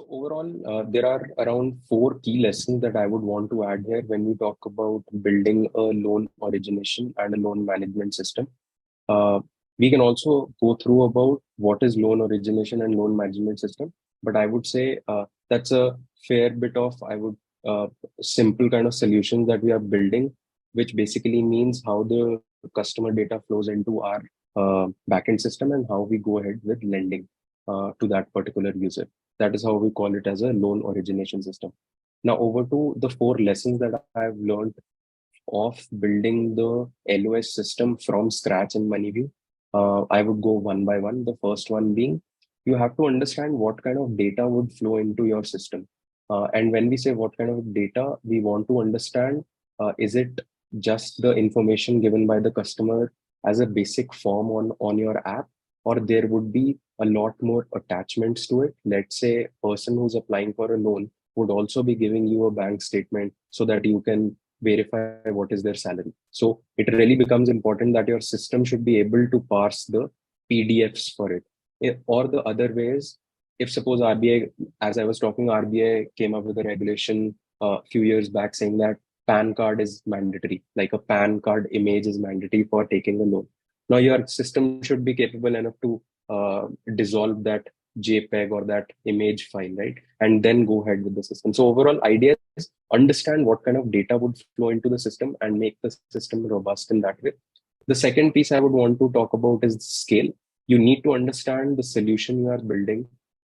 So overall, there are around four key lessons that I would want to add here when we talk about building a loan origination and a loan management system. Uh, we can also go through about what is loan origination and loan management system, but I would say that's a fair bit of uh, simple kind of solutions that we are building, which basically means how the customer data flows into our backend system and how we go ahead with lending to that particular user. That is how we call it as a loan origination system. Now over to the four lessons that I've learned of building the LOS system from scratch in Moneyview. I would go one by one. The first one being you have to understand what kind of data would flow into your system. And when we say what kind of data, we want to understand is it just the information given by the customer as a basic form on your app, or there would be a lot more attachments to it. Let's say a person who's applying for a loan would also be giving you a bank statement so that you can verify what is their salary. So it really becomes important that your system should be able to parse the PDFs for it. Or the other ways, if suppose RBI, as I was talking, RBI came up with a regulation a few years back saying that PAN card is mandatory, like a PAN card image is mandatory for taking a loan. Now your system should be capable enough to dissolve that JPEG or that image file, right? And then go ahead with the system. So overall idea is understand what kind of data would flow into the system and make the system robust in that way. The second piece I would want to talk about is scale. You need to understand the solution you are building.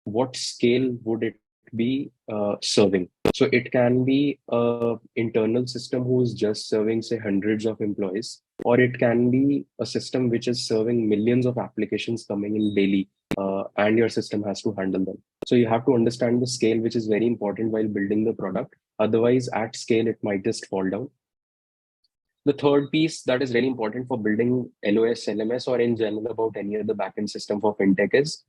What scale would it be serving? So it can be a internal system who is just serving, say, hundreds of employees, or it can be a system which is serving millions of applications coming in daily, and your system has to handle them. So you have to understand the scale, which is very important while building the product. Otherwise, at scale, it might just fall down. The third piece that is really important for building LOS, LMS, or in general about any other backend system for fintech is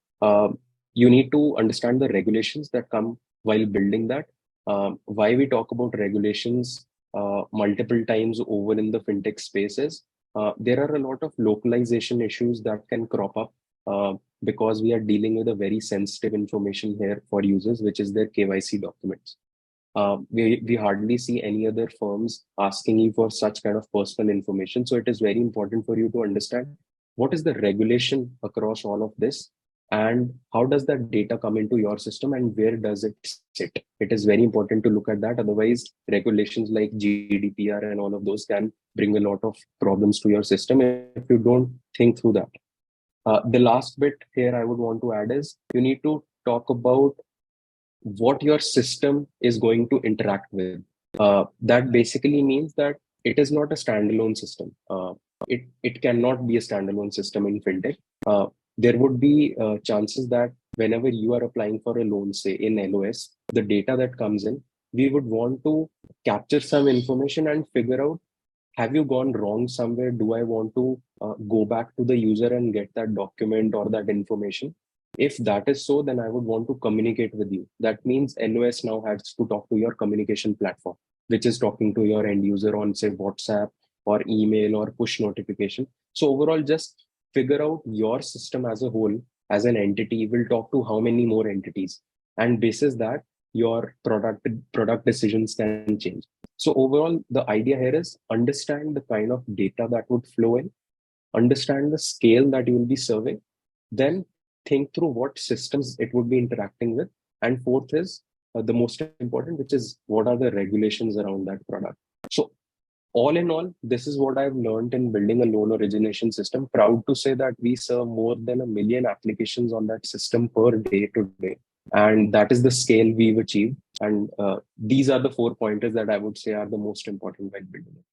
you need to understand the regulations that come while building that. Why we talk about regulations multiple times over in the fintech spaces, there are a lot of localization issues that can crop up because we are dealing with a very sensitive information here for users, which is their KYC documents. We hardly see any other firms asking you for such kind of personal information. So it is very important for you to understand what is the regulation across all of this and how does that data come into your system and where does it sit. It is very important to look at that. Otherwise, regulations like GDPR and all of those can bring a lot of problems to your system if you don't think through that. The last bit here I would want to add is you need to talk about what your system is going to interact with. That basically means that it is not a standalone system. It cannot be a standalone system in fintech. There would be chances that whenever you are applying for a loan, say in LOS, the data that comes in, we would want to capture some information and figure out, have you gone wrong somewhere? Do I want to go back to the user and get that document or that information? If that is so, then I would want to communicate with you. That means LOS now has to talk to your communication platform, which is talking to your end user on, say, WhatsApp or email or push notification. So overall, just figure out your system as a whole, as an entity, will talk to how many more entities. And basis that, your product decisions can change. So overall, the idea here is understand the kind of data that would flow in, understand the scale that you will be serving, then think through what systems it would be interacting with. And fourth is the most important, which is what are the regulations around that product. So all in all, this is what I've learned in building a loan origination system. Proud to say that we serve more than 1 million applications on that system per day to day. And that is the scale we've achieved. And these are the 4 pointers that I would say are the most important while building it.